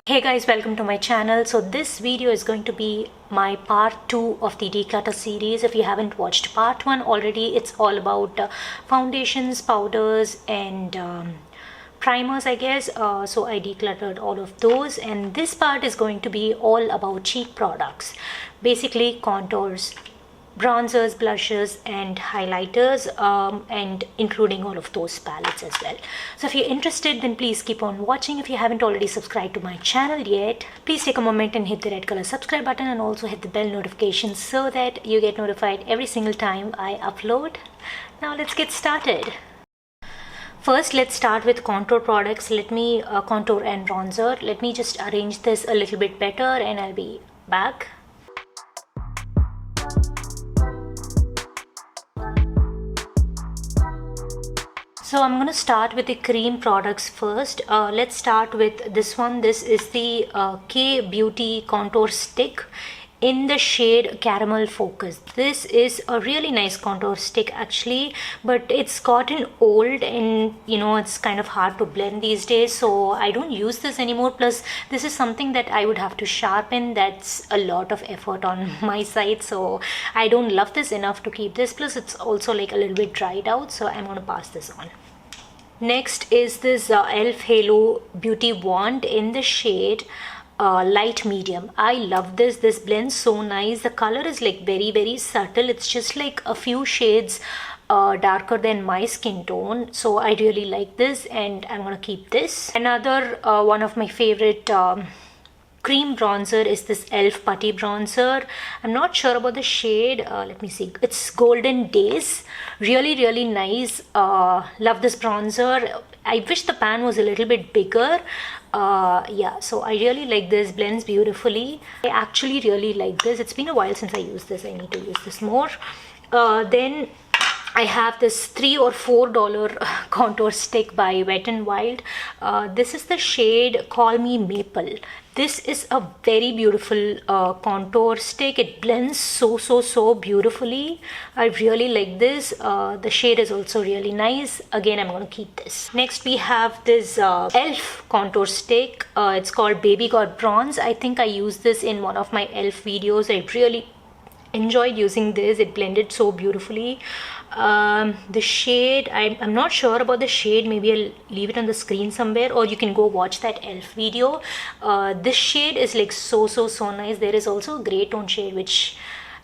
Hey guys, welcome to my channel. So this video is going to be my part 2 of the declutter series. If you haven't watched part 1 already, it's all about foundations, powders and primers, I guess. So I decluttered all of those, and this part is going to be all about cheek products, basically contours, bronzers, blushes and highlighters, and including all of those palettes as well. So if you're interested, then please keep on watching. If you haven't already subscribed to my channel yet, please take a moment and hit the red color subscribe button and also hit the bell notification so that you get notified every single time I upload. Now let's get started. First, let's start with contour products. Let me contour and bronzer. Let me just arrange this a little bit better and I'll be back. So I'm going to start with the cream products first. Let's start with this one. This is the K Beauty Contour Stick in the shade Caramel Focus. This is a really nice contour stick actually, but it's gotten old and it's kind of hard to blend these days, so I don't use this anymore. Plus this is something that I would have to sharpen. That's a lot of effort on my side, so I don't love this enough to keep this. Plus it's also like a little bit dried out, so I'm going to pass this on. Next is this e.l.f. Halo Beauty Wand in the shade light medium. I love this. This blends so nice. The color is like very subtle. It's just like a few shades darker than my skin tone, so I really like this and I'm gonna keep this. Another one of my favorite cream bronzer is this e.l.f. Putty Bronzer. I'm not sure about the shade. Let me see. It's Golden Days. Really nice. Love this bronzer. I wish the pan was a little bit bigger. Yeah, so I really like this. Blends beautifully. I actually really like this. It's been a while since I used this. I need to use this more. Then I have this $3 or $4 contour stick by Wet n Wild. This is the shade Call Me Maple. This is a very beautiful contour stick. It blends so beautifully. I really like this. The shade is also really nice. Again, I'm going to keep this. Next we have this e.l.f. contour stick. It's called Baby Got Bronze. I think I used this in one of my e.l.f. videos. I really enjoyed using this. It blended so beautifully. The shade, I'm not sure about the shade. Maybe I'll leave it on the screen somewhere, or you can go watch that e.l.f. video. This shade is like so nice. There is also a grey tone shade which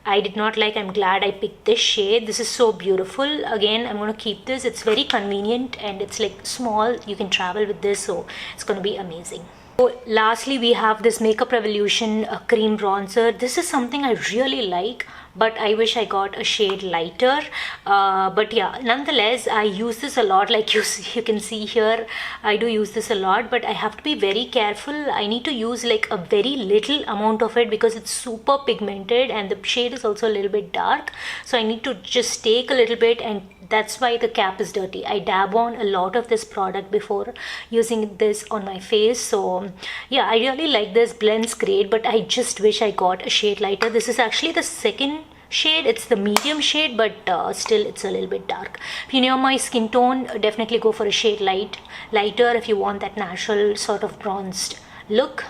I did not like. I'm glad I picked this shade. This is so beautiful. Again, I'm going to keep this. It's very convenient and it's like small. You can travel with this, so it's going to be amazing. So lastly, we have this Makeup Revolution cream bronzer. This is something I really like, but I wish I got a shade lighter. But yeah, nonetheless, I use this a lot. Like you can see here, I do use this a lot, but I have to be very careful. I need to use like a very little amount of it because it's super pigmented and the shade is also a little bit dark. So I need to just take a little bit, and that's why the cap is dirty. I dab on a lot of this product before using this on my face. So yeah, I really like this. Blends great, but I just wish I got a shade lighter. This is actually the second shade. It's the medium shade, but still it's a little bit dark. If you know my skin tone, definitely go for a shade lighter if you want that natural sort of bronzed look.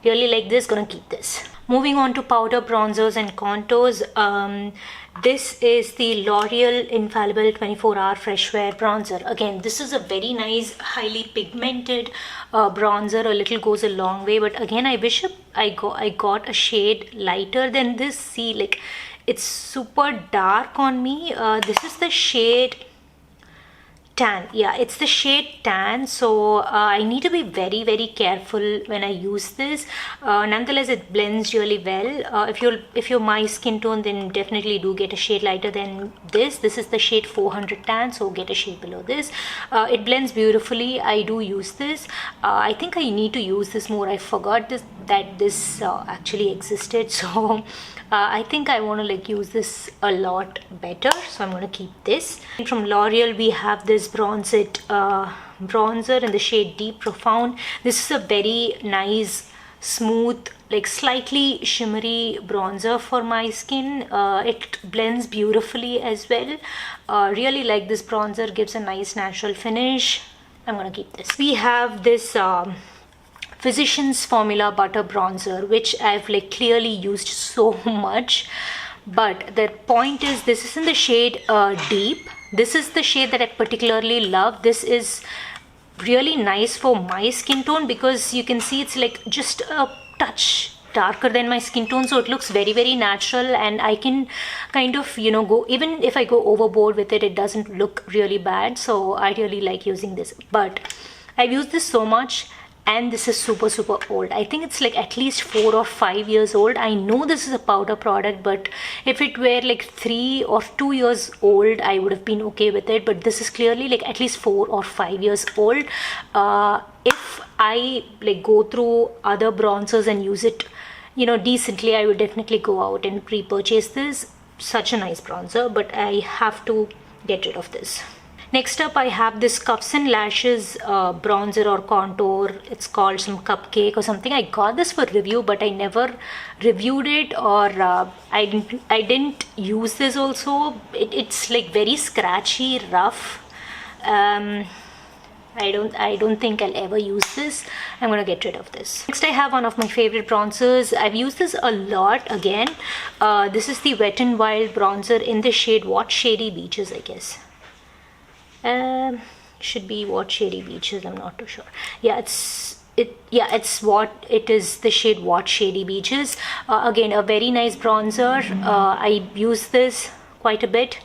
Really like this. Gonna keep this. Moving on to powder, bronzers and contours. This is the L'Oreal Infallible 24-Hour Fresh Wear Bronzer. Again, this is a very nice, highly pigmented bronzer. A little goes a long way, but again, I wish I got a shade lighter than this. See, like it's super dark on me. This is the shade Tan. Yeah, it's the shade Tan, so I need to be very careful when I use this. Nonetheless, it blends really well. If you're my skin tone, then definitely do get a shade lighter than this. This is the shade 400 Tan, so get a shade below this. It blends beautifully. I do use this. I think I need to use this more. I forgot that this actually existed, so I think I want to like use this a lot better, so I'm going to keep this. And from L'Oreal, we have this Bronze It bronzer in the shade Deep Profound. This is a very nice, smooth, like slightly shimmery bronzer for my skin. It blends beautifully as well. Really like this bronzer. Gives a nice natural finish. I'm going to keep this. We have this Physicians Formula Butter Bronzer, which I've like clearly used so much. But the point is, this is in the shade Deep. This is the shade that I particularly love. This is really nice for my skin tone because you can see it's like just a touch darker than my skin tone, so it looks very, very natural, and I can kind of, you know, go, even if I go overboard with it, it doesn't look really bad. So I really like using this. But I've used this so much, and this is super, super old. I think it's like at least 4 or 5 years old. I know this is a powder product, but if it were like 3 or 2 years old, I would have been okay with it. But this is clearly like at least 4 or 5 years old. If I like go through other bronzers and use it, you know, decently, I would definitely go out and repurchase this. Such a nice bronzer, but I have to get rid of this. Next up, I have this Cuffs and Lashes bronzer or contour. It's called some Cupcake or something. I got this for review, but I never reviewed it, or I didn't use this also. It's like very scratchy, rough. I don't think I'll ever use this. I'm gonna get rid of this. Next, I have one of my favorite bronzers. I've used this a lot again. This is the Wet n Wild bronzer in the shade What Shady Beaches, I guess. Should be What Shady Beaches, I'm not too sure. It's what it is, the shade What Shady Beaches. Again, a very nice bronzer. I use this quite a bit.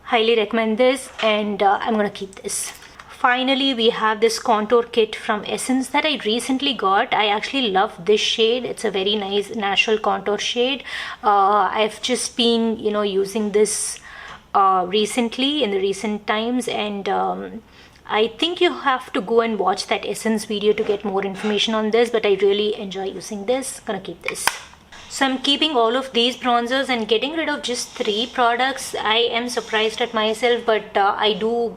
Highly recommend this, and I'm gonna keep this. Finally, we have this contour kit from Essence that I recently got. I actually love this shade. It's a very nice natural contour shade. I've just been, you know, using this recently in the recent times, and I think you have to go and watch that Essence video to get more information on this, but I really enjoy using this. Gonna keep this. So I'm keeping all of these bronzers and getting rid of just 3 products. I am surprised at myself, but I do,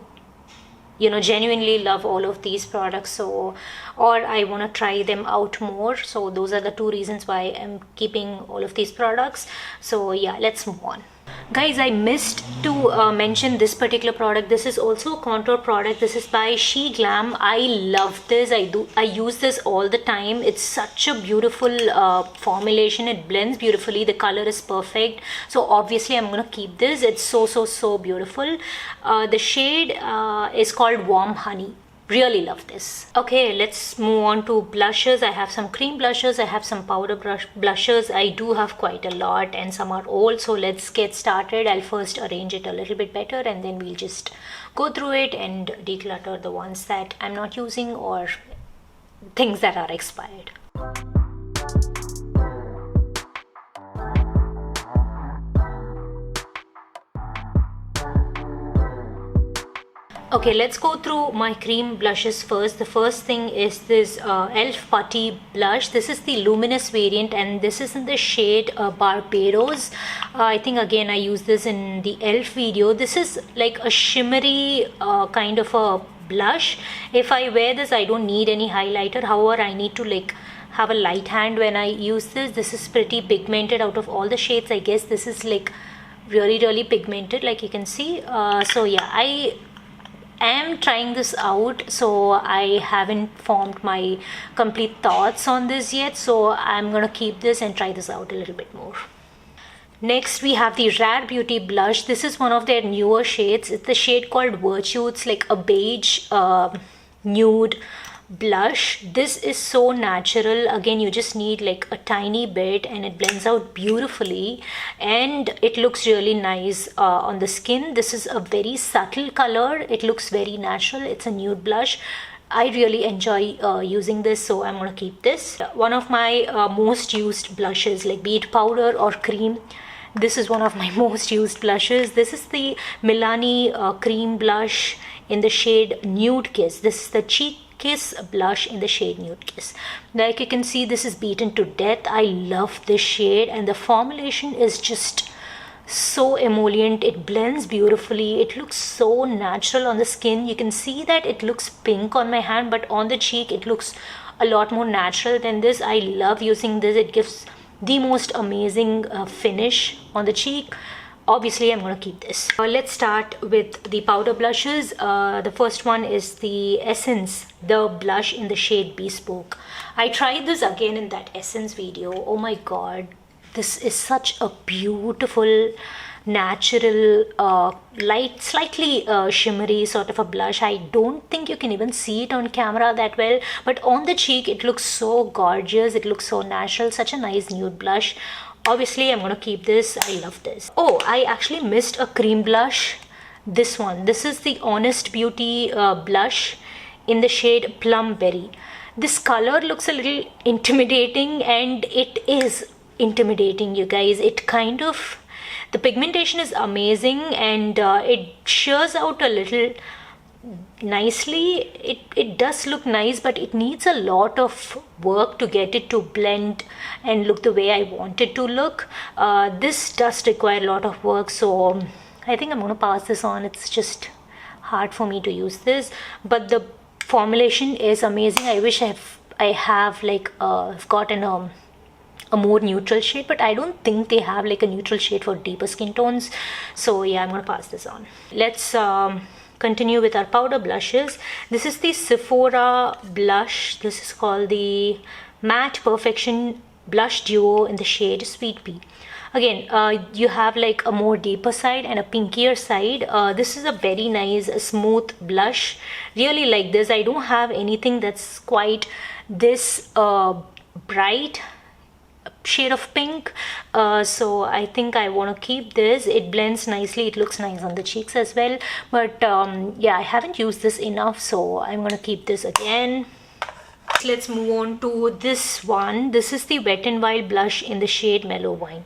you know, genuinely love all of these products, so, or I want to try them out more. So those are the 2 reasons why I'm keeping all of these products. So yeah, let's move on. Guys, I missed to mention this particular product. This is also a contour product. This is by She Glam. I love this. I use this all the time. It's such a beautiful formulation. It blends beautifully. The color is perfect. So obviously I'm gonna keep this. It's so beautiful. The shade is called Warm Honey. Really love this. Okay, let's move on to blushes. I have some cream blushes. I have some powder blushes. I do have quite a lot, and some are old. So let's get started. I'll first arrange it a little bit better, and then we'll just go through it and declutter the ones that I'm not using or things that are expired. Okay, let's go through my cream blushes first. The first thing is this e.l.f. Putty blush. This is the luminous variant, and this is in the shade Barbados. I think again I used this in the e.l.f. video. This is like a shimmery kind of a blush. If I wear this, I don't need any highlighter. However, I need to like have a light hand when I use this. This is pretty pigmented. Out of all the shades, I guess this is like really pigmented, like you can see. So yeah, I am trying this out, so I haven't formed my complete thoughts on this yet, so I'm gonna keep this and try this out a little bit more. Next, we have the Rare Beauty blush. This is one of their newer shades. It's the shade called Virtue. It's like a beige nude blush. This is so natural. Again, you just need like a tiny bit, and it blends out beautifully, and it looks really nice on the skin. This is a very subtle color. It looks very natural. It's a nude blush. I really enjoy using this, so I'm gonna keep this. One of my most used blushes, like be it powder or cream, this is one of my most used blushes. This is the Milani cream blush in the shade Nude Kiss. This is the Cheek Kiss blush in the shade Nude Kiss. Like you can see, this is beaten to death. I love this shade, and the formulation is just so emollient. It blends beautifully. It looks so natural on the skin. You can see that it looks pink on my hand, but on the cheek it looks a lot more natural than this. I love using this. It gives the most amazing finish on the cheek. obviously I'm going to keep this. Let's start with the powder blushes. The first one is the Essence, the blush in the shade Bespoke. I tried this again in that Essence video. Oh my god, this is such a beautiful, natural, light, slightly shimmery sort of a blush. I don't think you can even see it on camera that well, but on the cheek it looks so gorgeous. It looks so natural. Such a nice nude blush. Obviously I'm gonna keep this. I love this. Oh, I actually missed a cream blush. This one. This is the Honest Beauty blush in the shade Plum Berry. This color looks a little intimidating, and it is intimidating, you guys. It kind of, the pigmentation is amazing, and it shears out a little nicely. It does look nice, but it needs a lot of work to get it to blend and look the way I want it to look. This does require a lot of work, so I think I'm gonna pass this on. It's just hard for me to use this, but the formulation is amazing. I wish I have like I've gotten a more neutral shade, but I don't think they have like a neutral shade for deeper skin tones. So yeah, I'm gonna pass this on. Let's continue with our powder blushes. This is the Sephora blush. This is called the Matte Perfection Blush Duo in the shade Sweet Pea. Again, you have like a more deeper side and a pinkier side. This is a very nice smooth blush. Really like this. I don't have anything that's quite this bright shade of pink, so I think I want to keep this. It blends nicely. It looks nice on the cheeks as well, but yeah, I haven't used this enough, so I'm gonna keep this again. Let's move on to this one. This is the Wet n Wild blush in the shade Mellow Wine.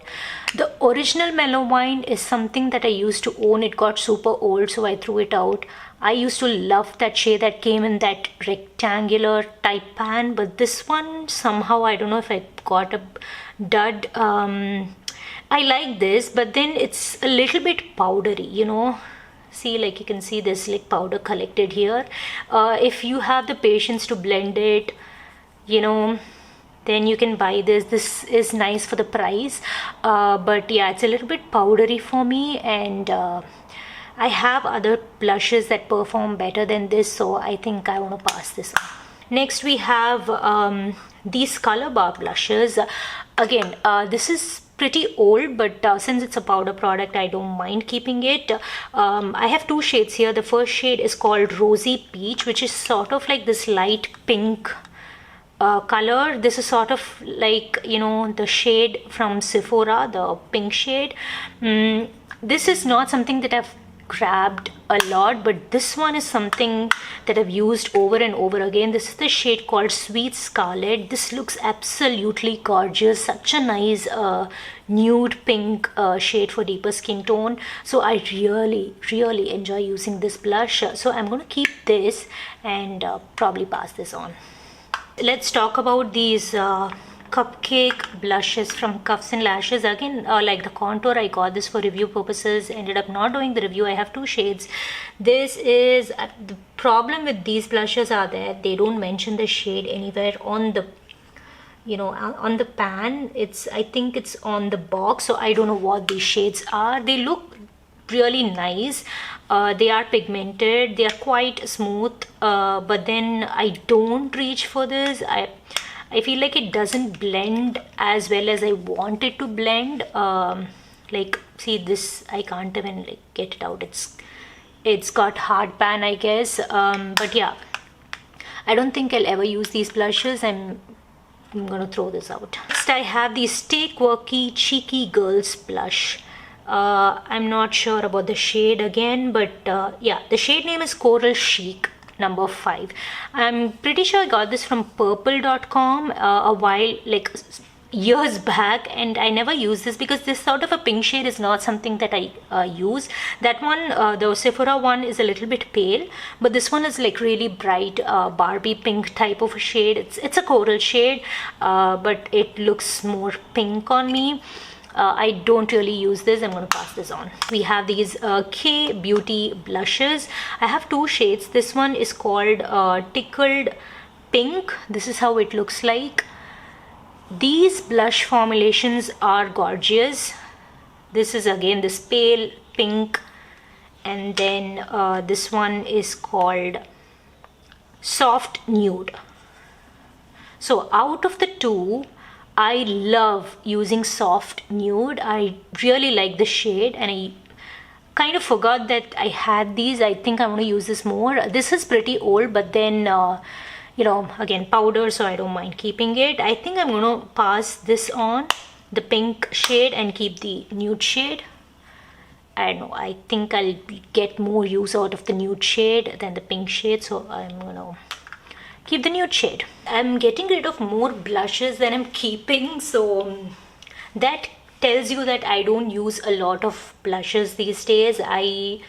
The original Mellow Wine is something that I used to own. It got super old, so I threw it out. I used to love that shade that came in that rectangular type pan, but this one somehow, I don't know if I got a dud. I like this, but then it's a little bit powdery, you know. See, like you can see this like powder collected here. If you have the patience to blend it, you know, then you can buy this. This is nice for the price, but yeah, it's a little bit powdery for me, and I have other blushes that perform better than this, so I think I want to pass this on. Next we have these Color Bar blushes. Again, this is pretty old, but since it's a powder product, I don't mind keeping it. I have two shades here. The first shade is called Rosy Peach, which is sort of like this light pink color. This is sort of like, you know, the shade from Sephora, the pink shade. This is not something that I've grabbed a lot, but this one is something that I've used over and over again. This is the shade called Sweet Scarlet. This looks absolutely gorgeous. Such a nice nude pink shade for deeper skin tone. So I really enjoy using this blush. So I'm going to keep this and probably pass this on. Let's talk about these cupcake blushes from Cuffs and Lashes. Again, like the contour, I got this for review purposes, ended up not doing the review. I have two shades. This is the problem with these blushes are that they don't mention the shade anywhere on the, you know, on the pan. I think it's on the box, so I don't know what these shades are. They look really nice. They are pigmented, they are quite smooth, but then I don't reach for this. I feel like it doesn't blend as well as I want it to blend. Like, see this, I can't even like get it out. It's got hard pan, I guess. But yeah, I don't think I'll ever use these blushes. I'm gonna throw this out. Next I have the Stay Quirky Cheeky Girls blush. I'm not sure about the shade again, but yeah, the shade name is Coral Chic number 5. I'm pretty sure I got this from purple.com a while, like years back, and I never used this because this sort of a pink shade is not something that I use. That one, the Sephora one, is a little bit pale, but this one is like really bright Barbie pink type of a shade. It's a coral shade, but it looks more pink on me. I don't really use this. I'm going to pass this on. We have these K Beauty blushes. I have two shades. This one is called Tickled Pink. This is how it looks like. These blush formulations are gorgeous. This is again this pale pink, and then this one is called soft nude. So out of the two, I love using soft nude. I really like the shade, and I kind of forgot that I had these. I think I want to use this more. This is pretty old, but then again, powder, so I don't mind keeping it. I think I'm going to pass this on, the pink shade, and keep the nude shade. I don't know, I think I'll get more use out of the nude shade than the pink shade, so I'm gonna keep the nude shade. I'm getting rid of more blushes than I'm keeping, so that tells you that I don't use a lot of blushes these days. I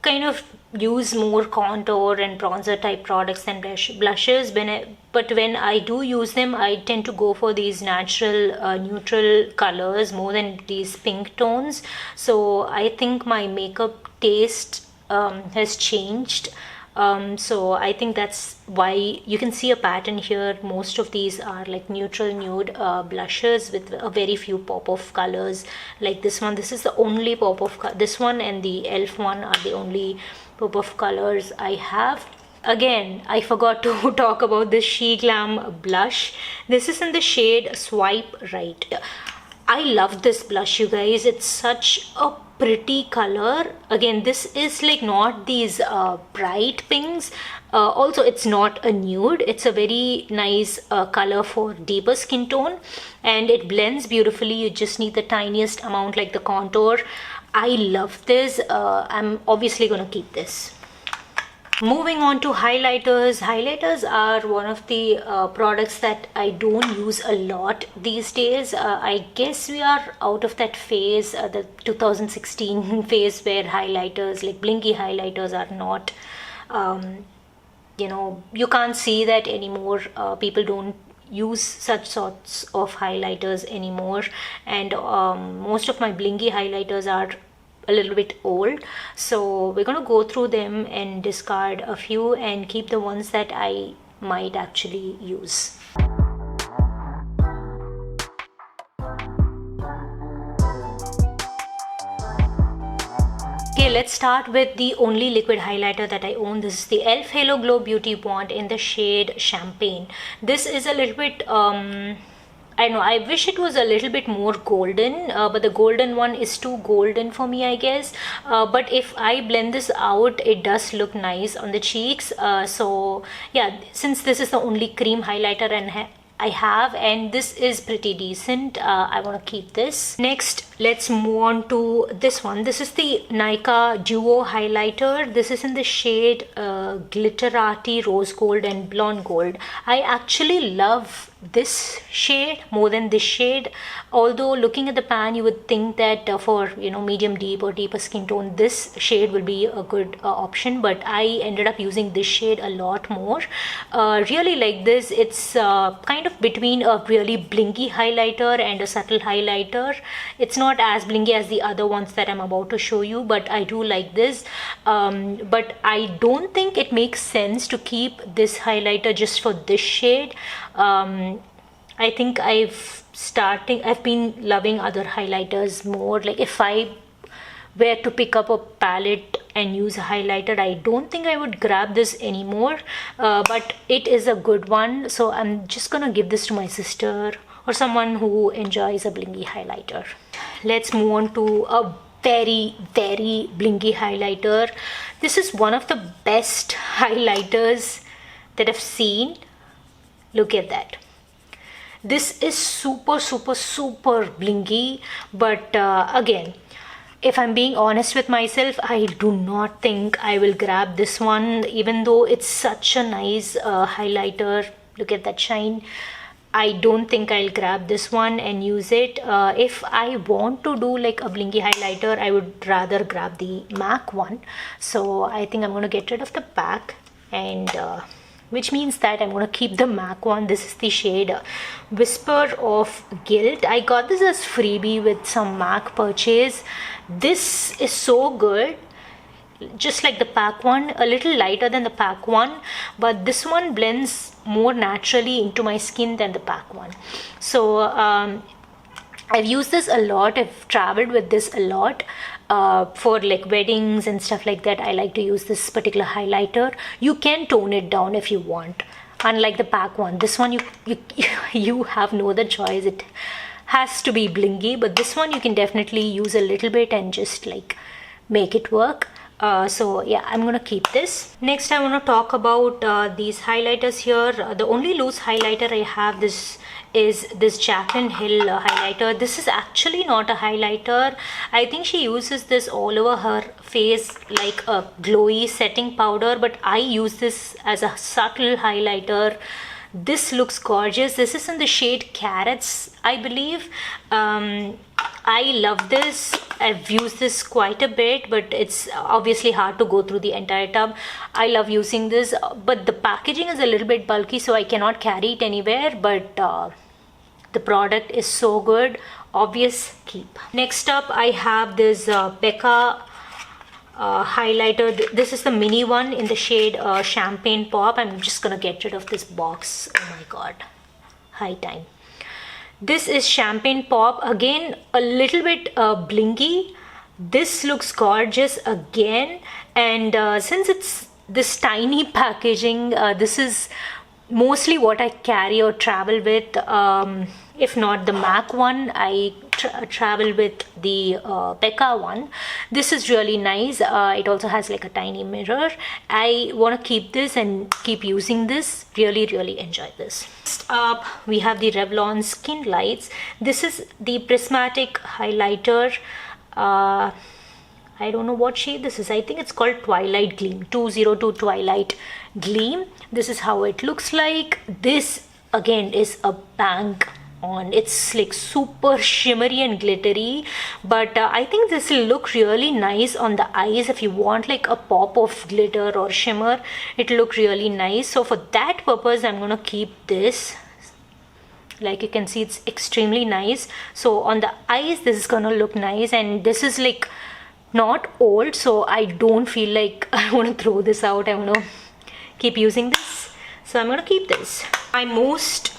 kind of use more contour and bronzer type products than blushes. But when I do use them, I tend to go for these natural neutral colors more than these pink tones. So I think my makeup taste has changed. So I think that's why you can see a pattern here. Most of these are like neutral nude blushes with a very few pop of colors. Like this one, this is the only pop of this one, and the e.l.f. one are the only pop of colors I have. Again, I forgot to talk about this She Glam blush. This is in the shade Swipe Right. I love this blush, you guys. It's such a pretty color. Again, this is like not these bright pinks. Also, it's not a nude. It's a very nice color for deeper skin tone, and it blends beautifully. You just need the tiniest amount, like the contour. I love this. I'm obviously gonna keep this. Moving on to highlighters. Highlighters are one of the products that I don't use a lot these days. I guess we are out of that phase, the 2016 phase, where highlighters, like blinky highlighters, are not, you can't see that anymore. People don't use such sorts of highlighters anymore, and most of my blinky highlighters are a little bit old, so we're going to go through them and discard a few and keep the ones that I might actually use. Okay, let's start with the only liquid highlighter that I own. This is the e.l.f. Halo Glow Beauty Wand in the shade Champagne. This is a little bit I know, I wish it was a little bit more golden, but the golden one is too golden for me, I guess. But if I blend this out, it does look nice on the cheeks. So yeah, since this is the only cream highlighter I have, and this is pretty decent, I want to keep this. Next, let's move on to this one. This is the Nykaa Duo highlighter. This is in the shade Glitterati Rose Gold and Blonde Gold. I actually love this shade more than this shade, although looking at the pan you would think that for medium deep or deeper skin tone this shade will be a good option, but I ended up using this shade a lot more. Really like this. It's kind of between a really blinky highlighter and a subtle highlighter. It's not as blinky as the other ones that I'm about to show you, but I do like this. But I don't think it makes sense to keep this highlighter just for this shade. I think I've been loving other highlighters more. Like if I were to pick up a palette and use a highlighter, I don't think I would grab this anymore, but it is a good one, so I'm just gonna give this to my sister or someone who enjoys a blinky highlighter. Let's move on to a very, very blinky highlighter. This is one of the best highlighters that I've seen. Look at that. This is super, super, super blinky, but again, if I'm being honest with myself, I do not think I will grab this one, even though it's such a nice highlighter. Look at that shine. I don't think I'll grab this one and use it. If I want to do like a blinky highlighter, I would rather grab the MAC one. So I think I'm going to get rid of the pack, and which means that I'm going to keep the MAC one. This is the shade Whisper of Guilt. I got this as freebie with some MAC purchase. This is so good, just like the pack one, a little lighter than the pack one, but this one blends more naturally into my skin than the pack one. So I've used this a lot. I've traveled with this a lot for like weddings and stuff like that. I like to use this particular highlighter. You can tone it down if you want. Unlike the pack one, this one you have no other choice. It has to be blingy, but this one you can definitely use a little bit and just like make it work. So yeah, I'm gonna keep this. Next, I want to talk about these highlighters here. The only loose highlighter I have is this Jaclyn Hill highlighter. This is actually not a highlighter. I think she uses this all over her face like a glowy setting powder, but I use this as a subtle highlighter. This looks gorgeous. This is in the shade Carrots, I believe. I love this. I've used this quite a bit, but it's obviously hard to go through the entire tub. I love using this, but the packaging is a little bit bulky, so I cannot carry it anywhere, but the product is so good. Obvious keep. Next up, I have this Becca highlighter. This is the mini one in the shade Champagne Pop. I'm just gonna get rid of this box. Oh my god, high time. This is Champagne Pop. Again, a little bit blinky. This looks gorgeous again, and since it's this tiny packaging, this is mostly what I carry or travel with. If not the MAC one, I travel with the Becca one. This is really nice. It also has like a tiny mirror. I want to keep this and keep using this. Really enjoy this. Next up, we have the Revlon Skin Lights. This is the prismatic highlighter. I don't know what shade this is. I think it's called Twilight Gleam, 202 Twilight Gleam. This is how it looks like. This again is a bang on. It's like super shimmery and glittery, but I think this will look really nice on the eyes. If you want like a pop of glitter or shimmer, it'll look really nice. So for that purpose, I'm gonna keep this. Like you can see, it's extremely nice. So on the eyes, this is gonna look nice, and this is like not old, so I don't feel like I want to throw this out. I want to keep using this, so I'm going to keep this. My most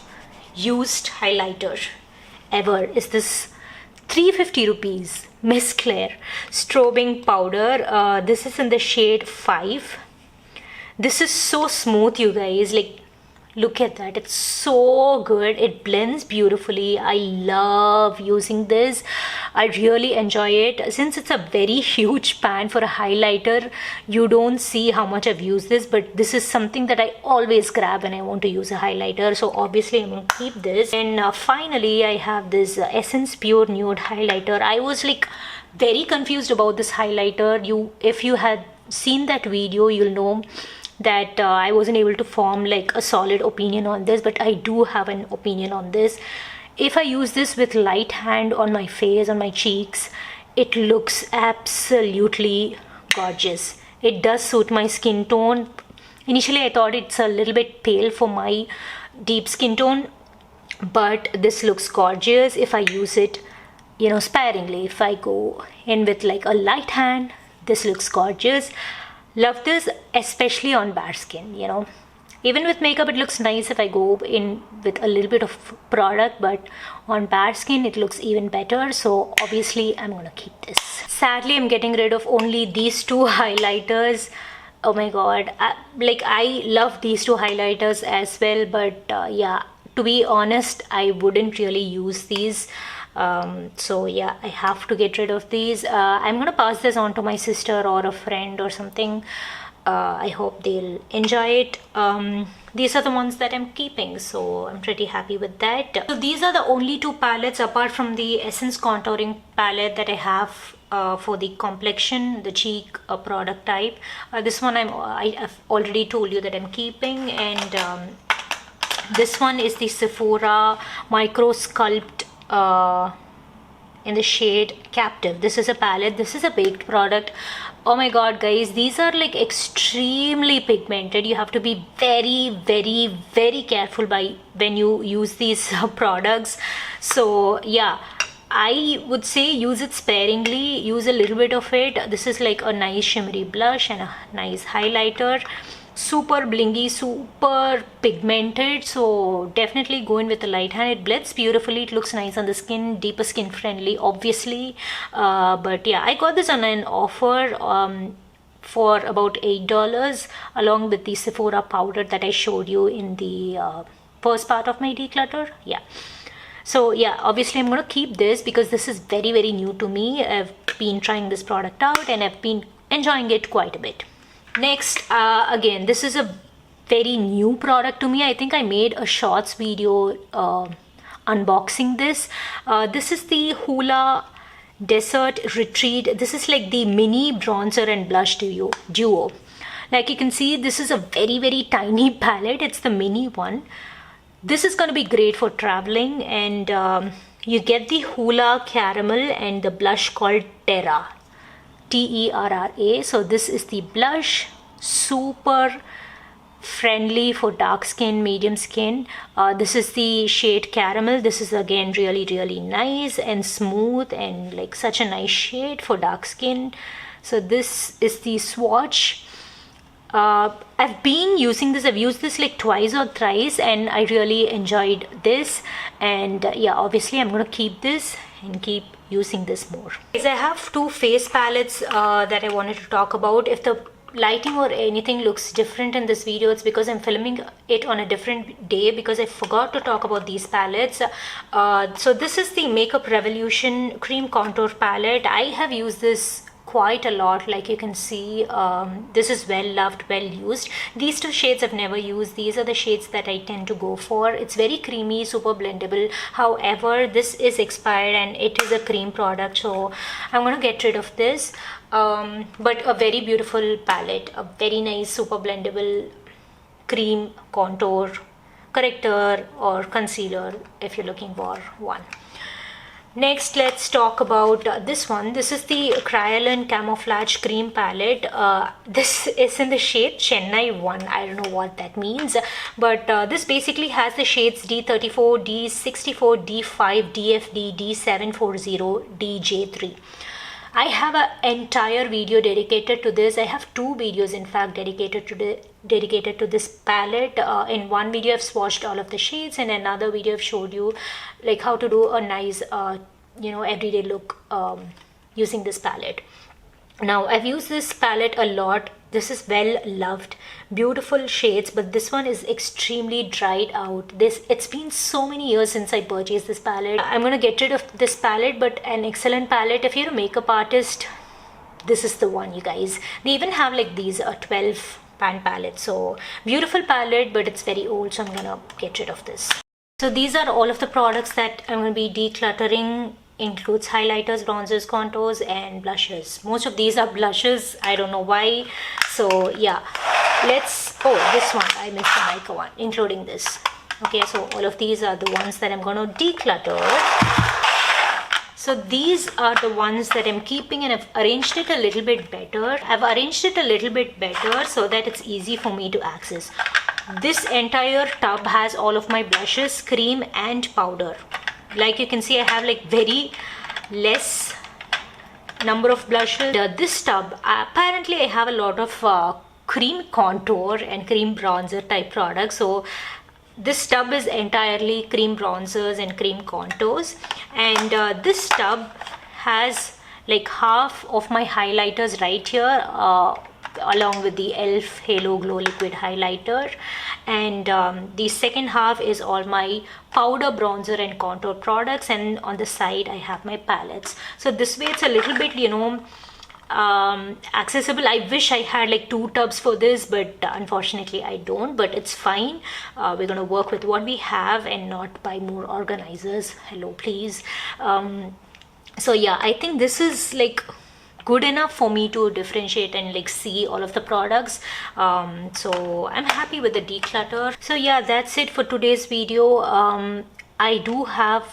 used highlighter ever is this 350 rupees Miss Claire strobing powder. This is in the shade 5. This is so smooth, you guys. Like, look at that. It's so good. It blends beautifully. I love using this. I really enjoy it. Since it's a very huge pan for a highlighter, you don't see how much I've used this, but this is something that I always grab when I want to use a highlighter. So obviously I'm going to keep this. And finally, I have this Essence Pure Nude highlighter. I was like very confused about this highlighter. If you had seen that video, you'll know that I wasn't able to form like a solid opinion on this, but I do have an opinion on this. If I use this with light hand on my face, on my cheeks, it looks absolutely gorgeous. It does suit my skin tone. Initially I thought it's a little bit pale for my deep skin tone, but this looks gorgeous if I use it, you know, sparingly. If I go in with like a light hand, this looks gorgeous. Love this, especially on bare skin, you know. Even with makeup, it looks nice if I go in with a little bit of product, but on bare skin, it looks even better. So obviously, I'm gonna keep this. Sadly, I'm getting rid of only these two highlighters. Oh my god, I love these two highlighters as well, but yeah, to be honest, I wouldn't really use these. So yeah, I have to get rid of these. I'm gonna pass this on to my sister or a friend or something. I hope they'll enjoy it. These are the ones that I'm keeping, so I'm pretty happy with that. So these are the only two palettes apart from the Essence contouring palette that I have for the complexion, the cheek product type. This one I've already told you that I'm keeping, and this one is the Sephora Micro Sculpt in the shade Captive. This is a palette. This is a baked product. Oh my god, guys, these are like extremely pigmented. You have to be very careful when you use these products. So yeah, I would say use it sparingly. Use a little bit of it. This is like a nice shimmery blush and a nice highlighter. super blingy, super pigmented, so definitely go in with a light hand. It blends beautifully, it looks nice on the skin, deeper skin friendly obviously, but yeah, I got this on an offer for about $8 along with the Sephora powder that I showed you in the first part of my declutter. Yeah, so yeah, obviously I'm going to keep this because this is very very new to me. I've been trying this product out and I've been enjoying it quite a bit. Next, again, this is a very new product to me. I think I made a shorts video unboxing this. This is the Hoola Desert Retreat. This is like the mini bronzer and blush duo. Like you can see, this is a very very tiny palette. It's the mini one. This is going to be great for traveling, and you get the Hoola Caramel and the blush called Terra. Terra. So this is the blush, super friendly for dark skin, medium skin. This is the shade Caramel. This is again really really nice and smooth and like such a nice shade for dark skin. So this is the swatch. I've been using this. I've used this like twice or thrice and I really enjoyed this, and yeah, obviously I'm gonna keep this and keep using this more. I have two face palettes that I wanted to talk about. If the lighting or anything looks different in this video, it's because I'm filming it on a different day because I forgot to talk about these palettes. So this is the Makeup Revolution Cream Contour Palette. I have used this quite a lot. Like you can see, this is well loved, well used. These two shades I've never used. These are the shades that I tend to go for. It's very creamy, super blendable. However, this is expired and it is a cream product, so I'm gonna get rid of this. But a very beautiful palette, a very nice super blendable cream contour corrector or concealer if you're looking for one. Next, let's talk about this one. This is the Kryolan Camouflage Cream Palette. This is in the shade Chennai 1. I don't know what that means, but this basically has the shades D34, D64, D5, DFD, D740, DJ3. I have an entire video dedicated to this. I have two videos in fact dedicated to this palette. In one video I've swatched all of the shades, and another video I've showed you like how to do a nice everyday look using this palette. Now I've used this palette a lot. This is well loved, beautiful shades, but this one is extremely dried out. It's been so many years since I purchased this palette. I'm gonna get rid of this palette, but an excellent palette. If you're a makeup artist, this is the one, you guys. They even have like these 12 pan palettes. So beautiful palette, but it's very old, so I'm gonna get rid of this. So these are all of the products that I'm gonna be decluttering. Includes highlighters, bronzers, contours and blushes. Most of these are blushes, I don't know why. So yeah, this one, I missed the mica one, including this. Okay, so all of these are the ones that I'm going to declutter. So these are the ones that I'm keeping, and I've arranged it a little bit better. So that it's easy for me to access. This entire tub has all of my blushes, cream and powder. Like you can see, I have like very less number of blushes. This tub, apparently I have a lot of cream contour and cream bronzer type products. So this tub is entirely cream bronzers and cream contours, and this tub has like half of my highlighters right here, along with the e.l.f. Halo Glow Liquid Highlighter, and the second half is all my powder, bronzer and contour products, and on the side I have my palettes. So this way it's a little bit accessible. I wish I had like two tubs for this, but unfortunately I don't, but it's fine. We're gonna work with what we have and not buy more organizers. Hello, please. So yeah, I think this is like good enough for me to differentiate and like see all of the products. So I'm happy with the declutter. So yeah, that's it for today's video. I do have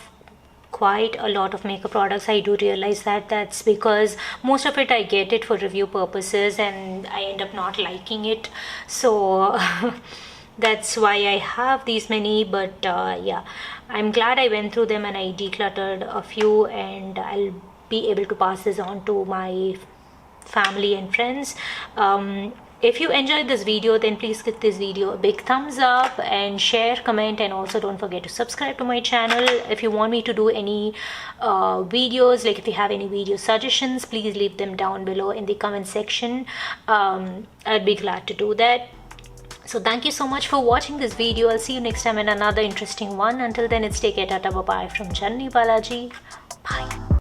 quite a lot of makeup products. I do realize that. That's because most of it I get it for review purposes and I end up not liking it, so that's why I have these many. But yeah, I'm glad I went through them and I decluttered a few, and I'll be able to pass this on to my family and friends. If you enjoyed this video, then please give this video a big thumbs up and share, comment, and also don't forget to subscribe to my channel. If you want me to do any videos, like if you have any video suggestions, please leave them down below in the comment section. I'd be glad to do that. So thank you so much for watching this video. I'll see you next time in another interesting one. Until then, it's take care, tata, bye-bye from Janani Balaji. Bye.